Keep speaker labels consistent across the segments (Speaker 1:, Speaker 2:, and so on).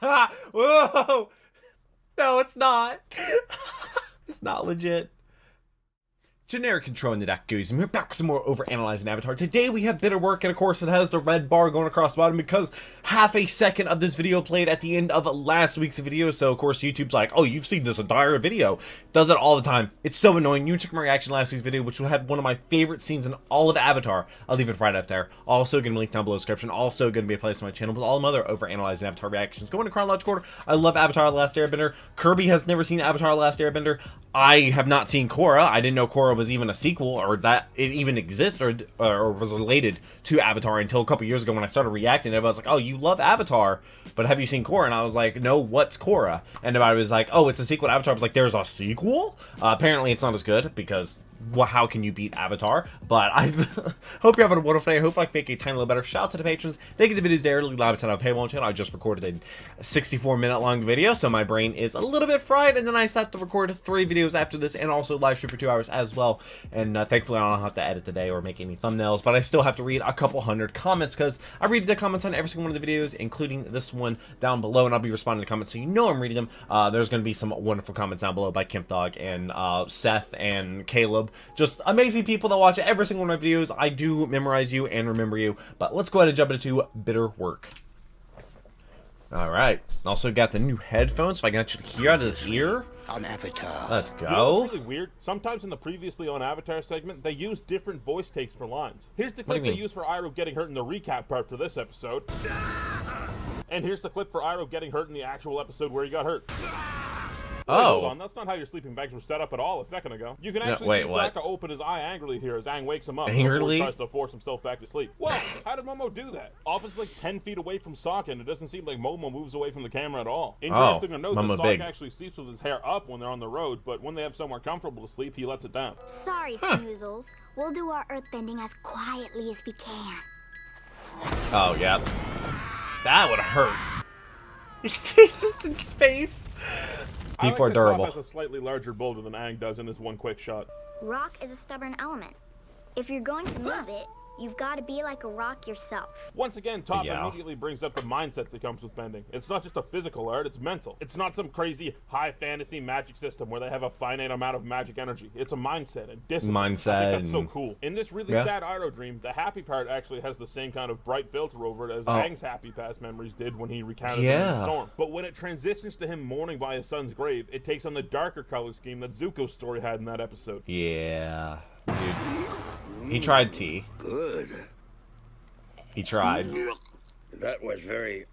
Speaker 1: Whoa! No, it's not. It's not legit. Generic control in the deck goes, and we're back with some more Overanalyzing Avatar. Today we have bitter work, and of course it has the red bar going across the bottom because half a second of this video played at the end of last week's video, so of course YouTube's like, oh, you've seen this entire video. Does it all the time. It's so annoying. You took my reaction last week's video, which had one of my favorite scenes in all of Avatar. I'll leave it right up there. Also going to link down below in the description. Also going to be a place on my channel with all my other Overanalyzing Avatar reactions. Going in chronological order, I love Avatar The Last Airbender. Kirby has never seen Avatar The Last Airbender. I have not seen Korra. I didn't know Korra was even a sequel, or that it even existed or was related to Avatar until a couple years ago when I started reacting. Everybody was like, oh, you love Avatar, but have you seen Korra? And I was like, no, what's Korra? And everybody was like, oh, it's a sequel to Avatar. I was like, there's a sequel? Apparently it's not as good because, well, how can you beat Avatar? But I hope you're having a wonderful day. I hope I can make a tiny little better. Shout out to the patrons. They get the videos there early, live at 10 on Paywall channel. I just recorded a 64-minute long video, so my brain is a little bit fried, and then I have to record 3 videos after this and also live stream for 2 hours as well. And thankfully I don't have to edit today or make any thumbnails, but I still have to read a couple hundred comments because I read the comments on every single one of the videos, including this one down below, and I'll be responding to comments so you know I'm reading them. There's going to be some wonderful comments down below by Kemp Dog and Seth and Caleb. Just amazing people that watch every single one of my videos. I do memorize you and remember you, but let's go ahead and jump into bitter work. Alright, also got the new headphones, so I can actually hear out of this ear.
Speaker 2: On Avatar.
Speaker 1: Let's go.
Speaker 3: You know what's really weird? Sometimes in the previously on Avatar segment, they use different voice takes for lines. Here's the clip they use for Iroh getting hurt in the recap part for this episode. And here's the clip for Iroh getting hurt in the actual episode where he got hurt. Wait, hold on, that's not how your sleeping bags were set up at all a second ago. You can actually see Sokka open his eye angrily here as Aang wakes him up.
Speaker 1: Angrily?
Speaker 3: Before he tries to force himself back to sleep. Well, how did Momo do that? Opposite like 10 feet away from Sokka, and it doesn't seem like Momo moves away from the camera at all. Interesting to note that Sokka actually sleeps with his hair up when they're on the road, but when they have somewhere comfortable to sleep, he lets it down.
Speaker 4: Sorry, Snoozles. We'll do our earthbending as quietly as we can.
Speaker 1: Oh, yeah. That would hurt. He's just in space. People are durable.
Speaker 3: Toph has a slightly larger boulder than Aang does in this one quick shot.
Speaker 4: Rock is a stubborn element. If you're going to move it, you've got to be like a rock yourself.
Speaker 3: Once again, Toph immediately brings up the mindset that comes with bending. It's not just a physical art, it's mental. It's not some crazy high fantasy magic system where they have a finite amount of magic energy. It's a mindset and discipline. I think that's so cool. In this really sad Iroh dream, the happy part actually has the same kind of bright filter over it as Aang's happy past memories did when he recounted the storm. But when it transitions to him mourning by his son's grave, it takes on the darker color scheme that Zuko's story had in that episode.
Speaker 1: Yeah. Dude. He tried tea.
Speaker 2: Good.
Speaker 1: He tried.
Speaker 2: That was very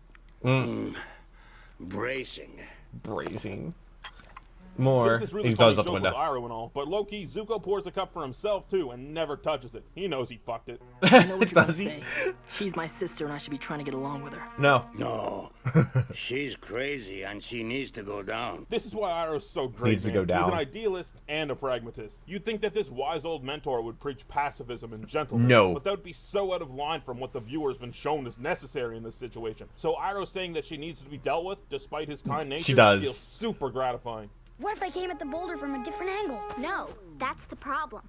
Speaker 2: bracing.
Speaker 1: Bracing. More.
Speaker 3: This is really
Speaker 1: he
Speaker 3: funny
Speaker 1: goes out the window.
Speaker 3: With Iroh and all, but low-key, Zuko pours a cup for himself too and never touches it. He knows he fucked it.
Speaker 5: I know what you're
Speaker 1: Does
Speaker 5: gonna
Speaker 1: he?
Speaker 5: say. She's my sister and I should be trying to get along with her.
Speaker 1: No.
Speaker 2: No. She's crazy and she needs to go down.
Speaker 3: This is why Iroh's so great.
Speaker 1: Needs to go down.
Speaker 3: He's an idealist and a pragmatist. You'd think that this wise old mentor would preach pacifism and gentleness.
Speaker 1: No.
Speaker 3: But that would be so out of line from what the viewer's been shown is necessary in this situation. So Iroh saying that she needs to be dealt with, despite his kind nature,
Speaker 1: she does.
Speaker 3: Feels super gratifying.
Speaker 4: What if I came at the boulder from a different angle? No, that's the problem.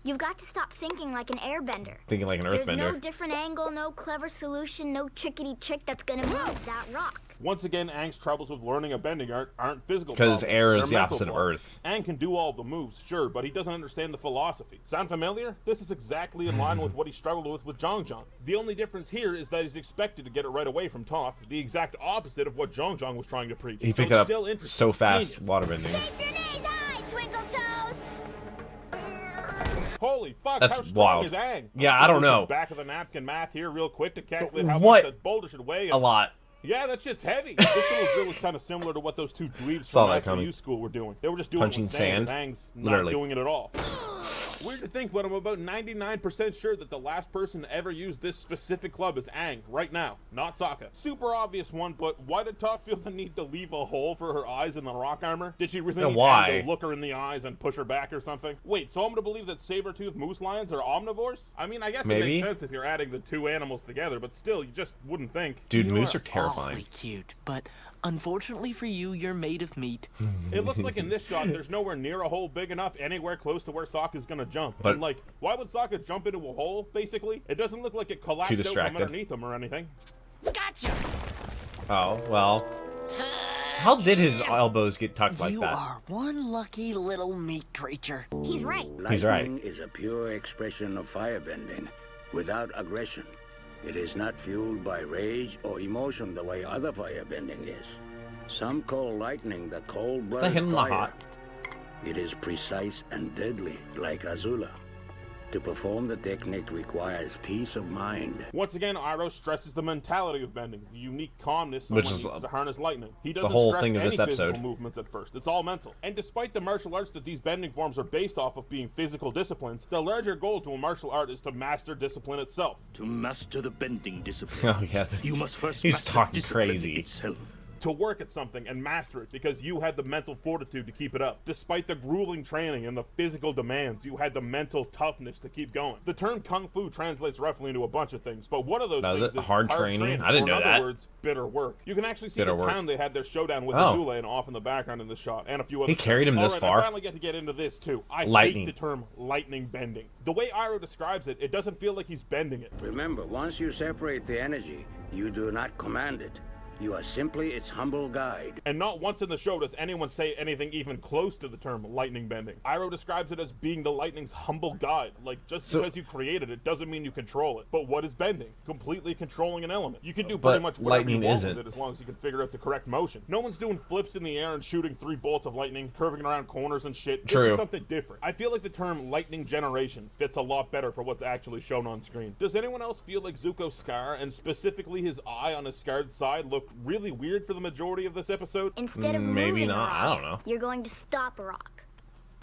Speaker 4: You've got to stop thinking like an airbender.
Speaker 1: Thinking like an earthbender.
Speaker 4: There's no different angle, no clever solution, no trickety trick that's gonna move that rock.
Speaker 3: Once again, Aang's troubles with learning a bending art aren't physical
Speaker 1: because
Speaker 3: problems.
Speaker 1: air is
Speaker 3: They're
Speaker 1: the
Speaker 3: mental
Speaker 1: opposite of
Speaker 3: flaws.
Speaker 1: earth.
Speaker 3: Aang can do all the moves, sure, but he doesn't understand the philosophy. Sound familiar? This is exactly in line with what he struggled with Zhang. The only difference here is that he's expected to get it right away from Toph, the exact opposite of what Zhang was trying to preach.
Speaker 1: He picked it up
Speaker 3: still
Speaker 1: so fast,
Speaker 3: Genius.
Speaker 1: waterbending.
Speaker 4: Keep your knees high, Twinkle Toes!
Speaker 3: Holy fuck,
Speaker 1: That's
Speaker 3: how strong
Speaker 1: wild.
Speaker 3: is Aang?
Speaker 1: Yeah, I don't know.
Speaker 3: Back of the napkin math here real quick to calculate how
Speaker 1: What?
Speaker 3: much that boulder should weigh.
Speaker 1: A lot.
Speaker 3: Yeah, that shit's heavy. This little drill was kind of similar to what those two dweebs
Speaker 1: Saw
Speaker 3: from
Speaker 1: that
Speaker 3: Master
Speaker 1: coming.
Speaker 3: U School were doing. They were just doing
Speaker 1: Punching
Speaker 3: it with sand.
Speaker 1: sand.
Speaker 3: Aang's not
Speaker 1: Literally.
Speaker 3: doing it at all. Weird to think, but I'm about 99% sure that the last person to ever use this specific club is Aang, right now, not Sokka. Super obvious one, but why did Toph feel the need to leave a hole for her eyes in the rock armor? Did she really need Aang to look her in the eyes and push her back or something? Wait, so I'm to believe that saber-toothed moose lions are omnivores? I mean, I guess it makes sense if you're adding the two animals together, but still, you just wouldn't think.
Speaker 1: Dude,
Speaker 5: You
Speaker 1: moose are
Speaker 5: awfully
Speaker 1: terrifying.
Speaker 5: cute, but unfortunately for you, you're made of meat.
Speaker 3: It looks like in this shot, there's nowhere near a hole big enough anywhere close to where Sokka's gonna jump.
Speaker 1: But
Speaker 3: and like, why would Sokka jump into a hole, basically? It doesn't look like it collapsed out from underneath him or anything.
Speaker 5: Gotcha!
Speaker 1: Oh, well. How did his elbows get tucked like
Speaker 5: You
Speaker 1: that?
Speaker 5: are one lucky little meat creature.
Speaker 4: He's right.
Speaker 1: He's right.
Speaker 2: Lightning is a pure expression of firebending, without aggression. It is not fueled by rage or emotion the way other firebending is. Some call lightning the
Speaker 1: Is that
Speaker 2: cold-blooded
Speaker 1: him in the
Speaker 2: fire.
Speaker 1: hot?
Speaker 2: It is precise and deadly, like Azula. To perform the technique requires peace of mind.
Speaker 3: Once again, Iroh stresses the mentality of bending, the unique calmness
Speaker 1: Which
Speaker 3: someone
Speaker 1: is,
Speaker 3: needs to harness lightning. He doesn't
Speaker 1: whole
Speaker 3: stress
Speaker 1: thing of
Speaker 3: any
Speaker 1: this episode.
Speaker 3: physical movements at first. It's all mental. And despite the martial arts that these bending forms are based off of being physical disciplines, the larger goal to a martial art is to master discipline itself.
Speaker 6: To master the bending discipline,
Speaker 1: Oh yeah, this,
Speaker 6: you must first
Speaker 1: he's
Speaker 6: master
Speaker 1: talking
Speaker 6: discipline
Speaker 1: crazy.
Speaker 6: itself.
Speaker 3: To work at something and master it because you had the mental fortitude to keep it up. Despite the grueling training and the physical demands, you had the mental toughness to keep going. The term kung fu translates roughly into a bunch of things, but one of those
Speaker 1: Does
Speaker 3: things
Speaker 1: it?
Speaker 3: is
Speaker 1: Hard training? I didn't
Speaker 3: or
Speaker 1: know
Speaker 3: in
Speaker 1: that.
Speaker 3: other words, bitter work. You can actually see
Speaker 1: Bitter
Speaker 3: the
Speaker 1: work.
Speaker 3: town they had their showdown with
Speaker 1: Oh.
Speaker 3: Azula and off in the background in the shot, and a few other
Speaker 1: He carried him
Speaker 3: things.
Speaker 1: this
Speaker 3: All
Speaker 1: far.
Speaker 3: I finally get to get into this too. I
Speaker 1: Lightning.
Speaker 3: hate the term lightning bending. The way Iroh describes it, it doesn't feel like he's bending it.
Speaker 2: Remember, once you separate the energy, you do not command it. You are simply its humble guide.
Speaker 3: And not once in the show does anyone say anything even close to the term lightning bending. Iroh describes it as being the lightning's humble guide. Like, just
Speaker 1: So-
Speaker 3: because you created it doesn't mean you control it. But what is bending? Completely controlling an element. You can do
Speaker 1: But
Speaker 3: pretty much whatever
Speaker 1: lightning
Speaker 3: you want
Speaker 1: isn't.
Speaker 3: with it as long as you can figure out the correct motion. No one's doing flips in the air and shooting 3 bolts of lightning, curving around corners and shit. This
Speaker 1: True.
Speaker 3: is something different. I feel like the term lightning generation fits a lot better for what's actually shown on screen. Does anyone else feel like Zuko's scar, and specifically his eye on his scarred side, looked really weird for the majority of this episode?
Speaker 4: Instead of
Speaker 1: Maybe
Speaker 4: moving
Speaker 1: not,
Speaker 4: a
Speaker 1: I
Speaker 4: rock,
Speaker 1: don't know.
Speaker 4: you're going to stop a rock.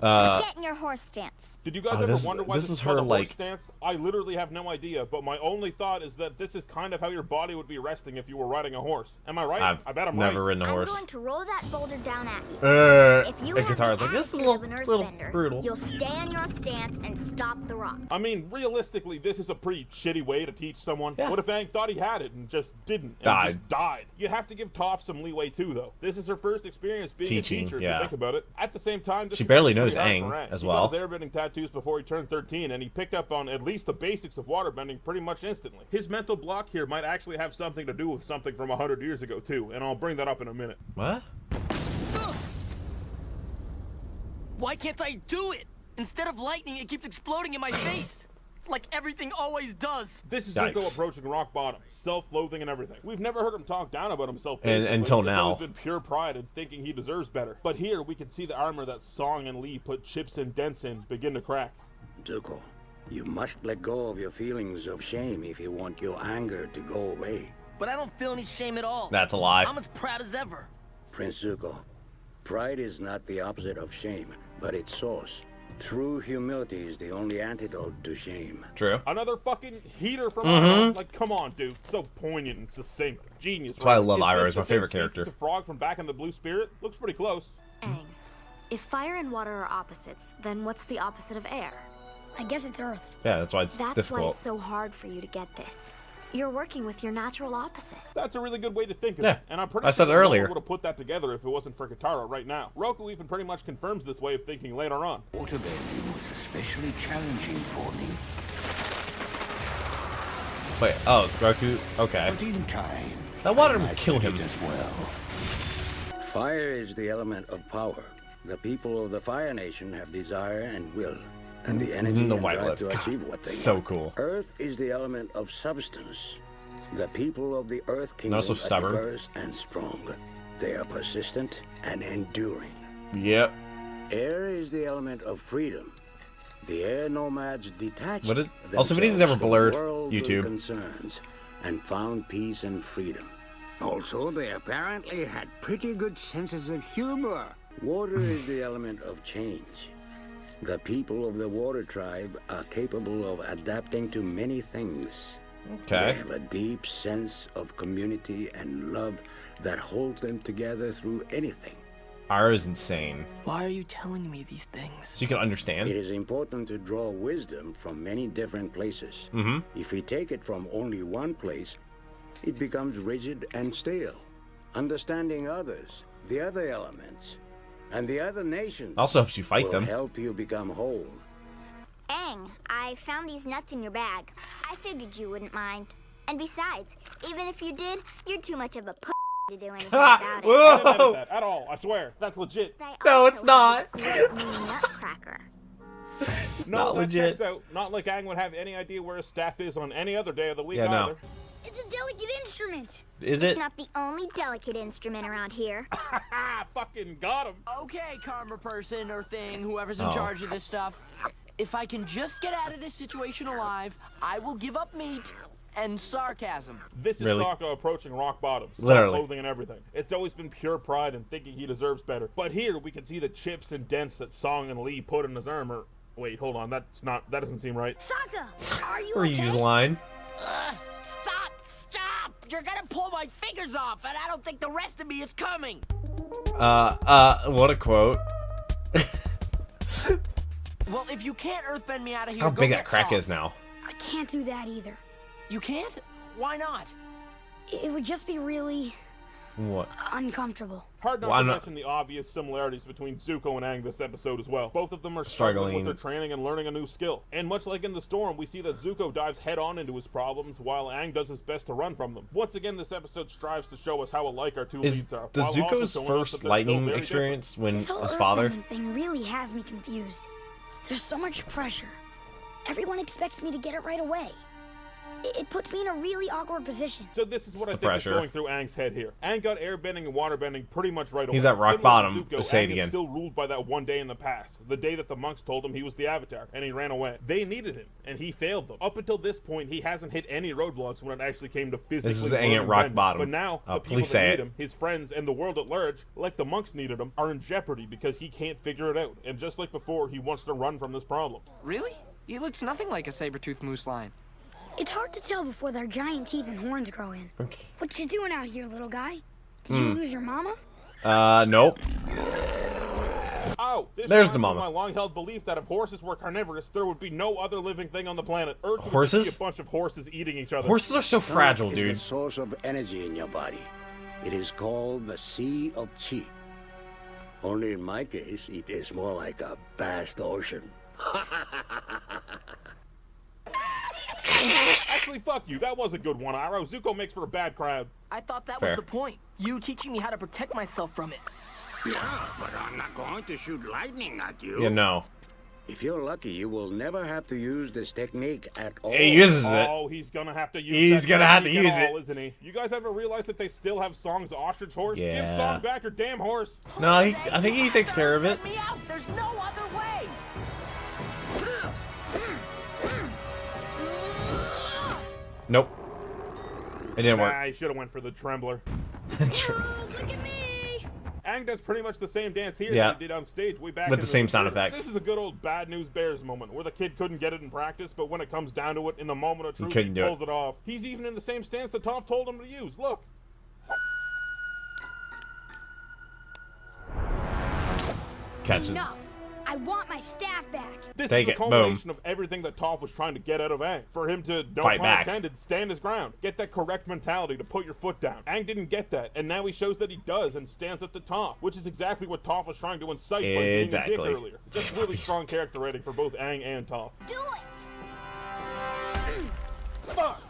Speaker 1: Uh,
Speaker 4: Get in your horse stance.
Speaker 3: Did you guys
Speaker 1: Oh,
Speaker 3: ever
Speaker 1: this-
Speaker 3: wonder why
Speaker 1: this
Speaker 3: this
Speaker 1: is
Speaker 3: is called
Speaker 1: her,
Speaker 3: a horse
Speaker 1: like-
Speaker 3: stance? I literally have no idea, but my only thought is that this is kind of how your body would be resting if you were riding a horse. Am I right?
Speaker 1: I've
Speaker 3: bet I'm
Speaker 1: never
Speaker 3: right.
Speaker 1: ridden a
Speaker 4: I'm
Speaker 1: horse.
Speaker 4: going to roll that boulder down at you. If you
Speaker 1: and
Speaker 4: have
Speaker 1: Katara's
Speaker 4: the
Speaker 1: like, this is a
Speaker 4: attitude
Speaker 1: little,
Speaker 4: of an
Speaker 1: little
Speaker 4: earthbender,
Speaker 1: brutal.
Speaker 4: you'll stay in your stance and stop the rock.
Speaker 3: I mean, realistically, this is a pretty shitty way to teach someone.
Speaker 1: Yeah.
Speaker 3: What if Aang thought he had it and just didn't? And
Speaker 1: Died.
Speaker 3: just died. You have to give Toph some leeway too, though. This is her first experience being
Speaker 1: Teaching,
Speaker 3: a teacher, if
Speaker 1: yeah.
Speaker 3: you think about it. At the same time, this
Speaker 1: She
Speaker 3: is
Speaker 1: barely
Speaker 3: pretty
Speaker 1: knows
Speaker 3: hard
Speaker 1: Aang
Speaker 3: for Aang.
Speaker 1: as
Speaker 3: He
Speaker 1: well.
Speaker 3: got his airbending tattoos before he turned 13, and he picked up on at least the basics of waterbending pretty much instantly. His mental block here might actually have something to do with something from 100 years ago too, and I'll bring that up in a minute.
Speaker 1: What?
Speaker 5: Why can't I do it? Instead of lightning, it keeps exploding in my face. Like everything always does.
Speaker 3: This is
Speaker 1: Yikes.
Speaker 3: Zuko approaching rock bottom, self-loathing and everything. We've never heard him talk down about himself.
Speaker 1: And-
Speaker 3: basically.
Speaker 1: until
Speaker 3: It's
Speaker 1: now.
Speaker 3: always been pure pride and thinking he deserves better. But here we can see the armor that Song and Lee put chips and dents in begin to crack.
Speaker 2: Zuko, you must let go of your feelings of shame if you want your anger to go away.
Speaker 5: But I don't feel any shame at all.
Speaker 1: That's a lie.
Speaker 5: I'm as proud as ever.
Speaker 2: Prince Zuko, pride is not the opposite of shame, but its source. True humility is the only antidote to shame.
Speaker 1: True.
Speaker 3: Another fucking heater from Iroh. Like, come on, dude. So poignant and succinct. Genius.
Speaker 1: That's why I
Speaker 3: right?
Speaker 1: love
Speaker 3: Is
Speaker 1: Iroh.
Speaker 3: this
Speaker 1: He's my
Speaker 3: the same
Speaker 1: favorite
Speaker 3: species
Speaker 1: character.
Speaker 3: of frog from back in the Blue Spirit? Looks pretty close.
Speaker 7: Aang, if fire and water are opposites, then what's the opposite of air?
Speaker 4: I guess it's Earth.
Speaker 1: Yeah, that's why it's
Speaker 7: That's
Speaker 1: difficult.
Speaker 7: why it's so hard for you to get this. You're working with your natural opposite.
Speaker 3: That's a really good way to think of
Speaker 1: Yeah,
Speaker 3: it. And I'm pretty
Speaker 1: I said
Speaker 3: sure
Speaker 1: it
Speaker 3: no
Speaker 1: earlier.
Speaker 3: one would have put that together if it wasn't for Katara right now. Roku even pretty much confirms this way of thinking later on.
Speaker 6: Waterbending was especially challenging for me,
Speaker 1: Wait, oh, Roku? Okay.
Speaker 6: but in time,
Speaker 1: That water
Speaker 6: I
Speaker 1: would kill
Speaker 6: mastered
Speaker 1: him.
Speaker 6: it as well.
Speaker 2: Fire is the element of power. The people of the Fire Nation have desire and will, and the energy
Speaker 1: The
Speaker 2: and
Speaker 1: white
Speaker 2: drive
Speaker 1: lips.
Speaker 2: to
Speaker 1: God,
Speaker 2: achieve what they
Speaker 1: so
Speaker 2: want.
Speaker 1: cool.
Speaker 2: Earth is the element of substance. The people of the Earth Kingdom
Speaker 1: also
Speaker 2: are
Speaker 1: stubborn.
Speaker 2: diverse and strong. They are persistent and enduring.
Speaker 1: Yep.
Speaker 2: Air is the element of freedom. The air nomads detached
Speaker 1: What is- also, if it is ever
Speaker 2: themselves from
Speaker 1: blurred,
Speaker 2: worldly
Speaker 1: YouTube.
Speaker 2: concerns and found peace and freedom. Also, they apparently had pretty good senses of humor. Water is the element of change. The people of the water tribe are capable of adapting to many things. They
Speaker 1: Okay.
Speaker 2: have a deep sense of community and love that holds them together through anything.
Speaker 1: Iroh's insane.
Speaker 5: Why are you telling me these things?
Speaker 1: So you can understand.
Speaker 2: It is important to draw wisdom from many different places. If we take it from only one place, it becomes rigid and stale. Understanding others, the other elements, and the other nations
Speaker 1: Also helps you fight
Speaker 2: will
Speaker 1: them.
Speaker 2: help you become whole.
Speaker 4: Aang, I found these nuts in your bag. I figured you wouldn't mind. And besides, even if you did, you're too much of a to to do anything about it.
Speaker 3: I didn't
Speaker 1: Whoa!
Speaker 3: edit that at all. I swear, that's legit.
Speaker 4: They
Speaker 1: No,
Speaker 4: also
Speaker 1: it's not.
Speaker 4: have this great new nutcracker.
Speaker 1: It's
Speaker 3: No,
Speaker 1: not
Speaker 3: that
Speaker 1: legit.
Speaker 3: checks out. Not like Aang would have any idea where his staff is on any other day of the week
Speaker 1: Yeah, no.
Speaker 3: either.
Speaker 4: It's a delicate instrument.
Speaker 1: Is
Speaker 4: It's
Speaker 1: it?
Speaker 4: not the only delicate instrument around here.
Speaker 3: Ha! Fucking got him.
Speaker 5: Okay, karma person or thing, whoever's in
Speaker 1: Oh.
Speaker 5: charge of this stuff. If I can just get out of this situation alive, I will give up meat and sarcasm.
Speaker 3: This is
Speaker 1: Really?
Speaker 3: Sokka approaching rock bottom.
Speaker 1: Literally.
Speaker 3: Self-loathing and everything. It's always been pure pride and thinking he deserves better. But here we can see the chips and dents that Song and Lee put in his armor. Wait, hold on. That doesn't seem right.
Speaker 4: Sokka, are you
Speaker 1: Reuse
Speaker 4: okay?
Speaker 1: line.
Speaker 5: Stop! You're gonna pull my fingers off, and I don't think the rest of me is coming.
Speaker 1: What a quote.
Speaker 5: Well, if you can't earthbend me out of here,
Speaker 1: How
Speaker 5: go
Speaker 1: big
Speaker 5: get
Speaker 1: that crack
Speaker 5: Toph.
Speaker 1: is now.
Speaker 4: I can't do that either.
Speaker 5: You can't? Why not?
Speaker 4: It would just be really
Speaker 1: What?
Speaker 4: uncomfortable.
Speaker 3: Hard not
Speaker 1: Well,
Speaker 3: to
Speaker 1: I'm not-
Speaker 3: mention the obvious similarities between Zuko and Aang this episode as well. Both of them are
Speaker 1: Struggling.
Speaker 3: struggling with their training and learning a new skill. And much like in the storm, we see that Zuko dives head-on into his problems while Aang does his best to run from them. Once again, this episode strives to show us how alike our two leads are.
Speaker 1: Does
Speaker 3: while also
Speaker 1: Zuko's
Speaker 3: showing us that
Speaker 1: first
Speaker 3: they're still
Speaker 1: lightning
Speaker 3: very
Speaker 1: experience when
Speaker 4: This whole
Speaker 1: his father?
Speaker 4: earthbending thing really has me confused. There's so much pressure. Everyone expects me to get it right away. It puts me in a really awkward position.
Speaker 3: So this is what I
Speaker 1: the
Speaker 3: think
Speaker 1: pressure.
Speaker 3: is going through Aang's head here. Aang got airbending and waterbending pretty much right away.
Speaker 1: He's at rock
Speaker 3: Similar to
Speaker 1: bottom.
Speaker 3: Zuko,
Speaker 1: Let's say it
Speaker 3: Aang is
Speaker 1: again.
Speaker 3: still ruled by that one day in the past, the day that the monks told him he was the Avatar, and he ran away. They needed him, and he failed them. Up until this point, he hasn't hit any roadblocks when it actually came to physically.
Speaker 1: This is Aang
Speaker 3: learning
Speaker 1: at rock
Speaker 3: bending.
Speaker 1: bottom.
Speaker 3: But now
Speaker 1: Oh,
Speaker 3: the people
Speaker 1: please
Speaker 3: that
Speaker 1: say
Speaker 3: need
Speaker 1: it.
Speaker 3: him, his friends and the world at large, like the monks needed him, are in jeopardy because he can't figure it out. And just like before, he wants to run from this problem.
Speaker 5: Really? He looks nothing like a saber-toothed moose lion.
Speaker 4: It's hard to tell before their giant teeth and horns grow in.
Speaker 1: Okay.
Speaker 4: What you doing out here, little guy? Did you lose your mama?
Speaker 1: Nope.
Speaker 3: Oh, this
Speaker 1: There's
Speaker 3: reminds
Speaker 1: the
Speaker 3: me of
Speaker 1: mama.
Speaker 3: my long-held belief that if horses were carnivorous, there would be no other living thing on the planet. Earth would just
Speaker 1: Horses?
Speaker 3: be a bunch of horses eating each other.
Speaker 1: Horses are so fragile,
Speaker 2: Is
Speaker 1: dude.
Speaker 2: the source of energy in your body. It is called the Sea of Chi. Only in my case, it is more like a vast ocean.
Speaker 3: Actually, fuck you. That was a good one, Iroh. Zuko makes for a bad crowd.
Speaker 5: I thought that
Speaker 1: Fair.
Speaker 5: was the point. You teaching me how to protect myself from it.
Speaker 2: Yeah, but I'm not going to shoot lightning at you.
Speaker 1: Yeah, no.
Speaker 2: If you're lucky, you will never have to use this technique at all.
Speaker 1: He uses it.
Speaker 3: Oh, he's gonna have to use
Speaker 1: He's
Speaker 3: that
Speaker 1: gonna have to
Speaker 3: technique
Speaker 1: use
Speaker 3: at
Speaker 1: it.
Speaker 3: all, isn't he? You guys ever realize that they still have Song's ostrich horse? Give
Speaker 1: Yeah.
Speaker 3: Song back her damn horse.
Speaker 1: No, I think he takes care of it.
Speaker 5: Let me out. There's no other way.
Speaker 1: Nope. It didn't work.
Speaker 3: Nah, he should have went for the trembler.
Speaker 4: Oh, look at me!
Speaker 3: Aang does pretty much the same dance here
Speaker 1: Yeah.
Speaker 3: that he did on stage way back
Speaker 1: With
Speaker 3: in
Speaker 1: the same sound
Speaker 3: theater.
Speaker 1: effects.
Speaker 3: This is a good old bad news bears moment where the kid couldn't get it in practice, but when it comes down to it, in the moment of truth, he
Speaker 1: couldn't do it.
Speaker 3: pulls it off. He's even in the same stance that Toph told him to use. Look.
Speaker 1: Catches.
Speaker 4: Enough! I want my staff back.
Speaker 3: This
Speaker 1: Take
Speaker 3: is the
Speaker 1: it.
Speaker 3: culmination of everything that Toph was trying to get out of Aang. For him to, no
Speaker 1: Fight
Speaker 3: pun
Speaker 1: back.
Speaker 3: intended, stand his ground. Get that correct mentality to put your foot down. Aang didn't get that, and now he shows that he does and stands up to Toph, which is exactly what Toph was trying to incite by being a
Speaker 1: Exactly.
Speaker 3: dick earlier. Just really strong character rating for both Aang and Toph.
Speaker 4: Do it!
Speaker 3: Fuck!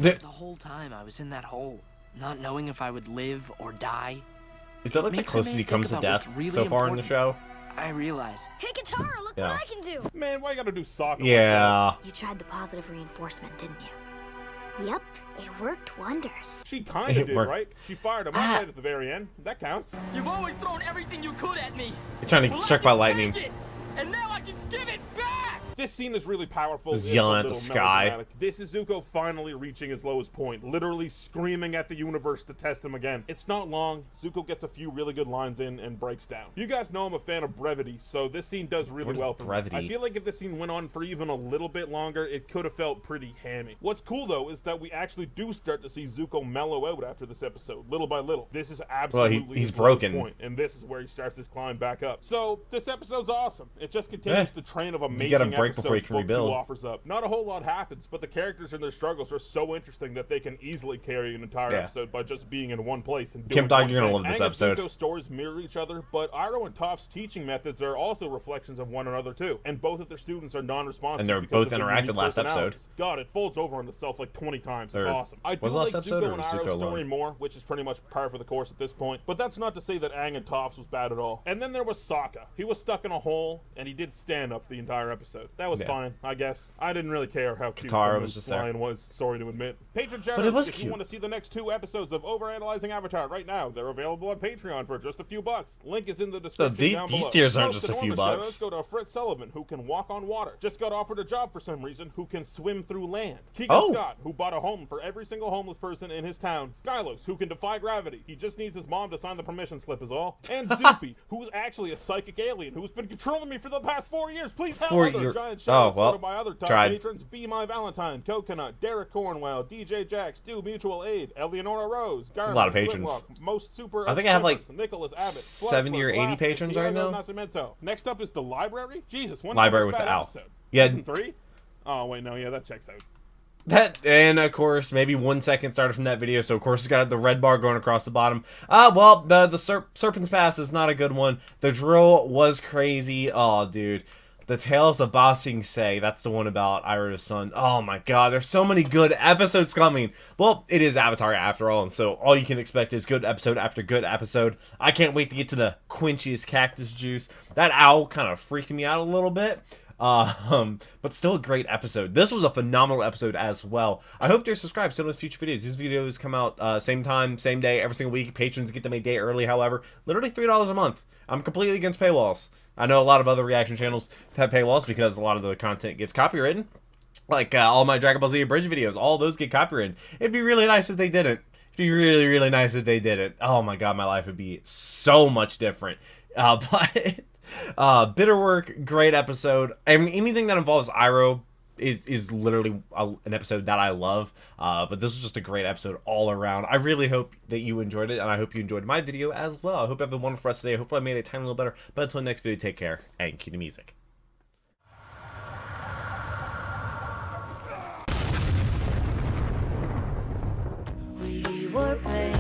Speaker 5: The whole time I was in that hole, not knowing if I would live or die,
Speaker 1: Is that like the
Speaker 5: Makes a
Speaker 1: closest
Speaker 5: man
Speaker 1: he comes to
Speaker 5: think about
Speaker 1: death
Speaker 5: what's really
Speaker 1: so far in the show?
Speaker 5: I realized
Speaker 4: Hey, Katara, look
Speaker 1: Yeah.
Speaker 4: what I can do!
Speaker 3: Man, why you gotta do Sokka?
Speaker 1: Yeah.
Speaker 7: You tried the positive reinforcement, didn't you?
Speaker 4: Yep, it worked wonders.
Speaker 3: She kinda
Speaker 1: It
Speaker 3: did,
Speaker 1: worked.
Speaker 3: right? She fired him up right at the very end. That counts.
Speaker 5: you've always thrown everything you could at me.
Speaker 1: You're trying to get
Speaker 5: Well,
Speaker 1: struck
Speaker 5: I
Speaker 1: by
Speaker 5: can
Speaker 1: lightning.
Speaker 5: take it, and now I can give it back.
Speaker 3: This scene is really powerful.
Speaker 1: Just
Speaker 3: if a
Speaker 1: yelling at the
Speaker 3: little
Speaker 1: sky.
Speaker 3: melodramatic. This is Zuko finally reaching his lowest point, literally screaming at the universe to test him again. It's not long. Zuko gets a few really good lines in and breaks down. You guys know I'm a fan of brevity, so this scene does really
Speaker 1: What is
Speaker 3: well for
Speaker 1: brevity?
Speaker 3: me. I feel like if this scene went on for even a little bit longer, it could have felt pretty hammy. What's cool though is that we actually do start to see Zuko mellow out after this episode, little by little. This is absolutely
Speaker 1: he's
Speaker 3: his lowest
Speaker 1: broken.
Speaker 3: point, and this is where he starts his climb back up. So this episode's awesome. It just continues
Speaker 1: Eh.
Speaker 3: the train of
Speaker 1: You get
Speaker 3: amazing
Speaker 1: a break break before you can rebuild.
Speaker 3: Offers up. Not a whole lot happens, but the characters and their struggles are so interesting that they can easily carry an entire episode by just being in one place and doing
Speaker 1: Kim, you're gonna love this episode.
Speaker 3: Zuko's stories mirror each other, but Iroh and Toph's teaching methods are also reflections of one another too, and both of their students are non-responsive.
Speaker 1: And they're both interacted last episode.
Speaker 3: God, it folds over on itself like 20 times. It's awesome. I do
Speaker 1: was
Speaker 3: like
Speaker 1: last episode
Speaker 3: Zuko
Speaker 1: or
Speaker 3: and
Speaker 1: Zuko
Speaker 3: Iroh's story
Speaker 1: alone?
Speaker 3: more, which is pretty much par for the course at this point. But that's not to say that Aang and Toph's was bad at all. And then there was Sokka. He was stuck in a hole, and he did stand up the entire episode. That was fine, I guess. I didn't really care how cute
Speaker 1: Katara was just
Speaker 3: flying was. Sorry to admit. Patron
Speaker 1: But it was
Speaker 3: if
Speaker 1: cute.
Speaker 3: you want to see the next 2 episodes of Overanalyzing Avatar right now, they're available on Patreon for just a few bucks. Link is in the description down below.
Speaker 1: These tiers aren't
Speaker 3: Most
Speaker 1: just a few
Speaker 3: enormous
Speaker 1: bucks.
Speaker 3: shoutouts go to Fritz Sullivan, who can walk on water. Just got offered a job for some reason, who can swim through land. Keegan Scott, who bought a home for every single homeless person in his town. Skylos, who can defy gravity. He just needs his mom to sign the permission slip is all. And Zoopy, who's actually a psychic alien who's been controlling me for the past 4 years. Please help other giant shoutouts go to my other top patrons. Be My Valentine, Coconut, Derek Cornwell, DJ Jax, Do Mutual Aid, Eleonora Rose, Garmin,
Speaker 1: a lot of patrons.
Speaker 3: Whitlock, Most Super
Speaker 1: I think I have like
Speaker 3: Nicholas Abbott,
Speaker 1: 70 or 80 patrons right now.
Speaker 3: Nascimento. Next up is the library. Jesus, when's
Speaker 1: Library
Speaker 3: the
Speaker 1: with
Speaker 3: next
Speaker 1: the
Speaker 3: bad
Speaker 1: owl.
Speaker 3: episode?
Speaker 1: Yeah.
Speaker 3: Season 3? Oh wait, no, yeah, that checks out.
Speaker 1: That, and of course, maybe 1 second started from that video, so of course it's got the red bar going across the bottom. Well, the Serpent's Pass is not a good one. The drill was crazy. Oh, dude. The Tales of Ba Sing Se, that's the one about Iroh's son. Oh my god, there's so many good episodes coming. Well, it is Avatar after all, and so all you can expect is good episode after good episode. I can't wait to get to the quenchiest cactus juice. That owl kind of freaked me out a little bit. But still a great episode. This was a phenomenal episode as well. I hope you're subscribed to those future videos. These videos come out same time, same day, every single week. Patrons get them a day early, however. Literally $3 a month. I'm completely against paywalls. I know a lot of other reaction channels have paywalls because a lot of the content gets copywritten. Like all my Dragon Ball Z Abridged videos, all those get copywritten. It'd be really nice if they didn't. It'd be really, really nice if they didn't. Oh my god, my life would be so much different. But bitter work, great episode. I mean, anything that involves Iroh is literally an episode that I love. But this was just a great episode all around. I really hope that you enjoyed it, and I hope you enjoyed my video as well. I hope you have a wonderful rest of the day. Hopefully I made it a tiny little better. But until next video, take care, and cue the music.
Speaker 8: We were playing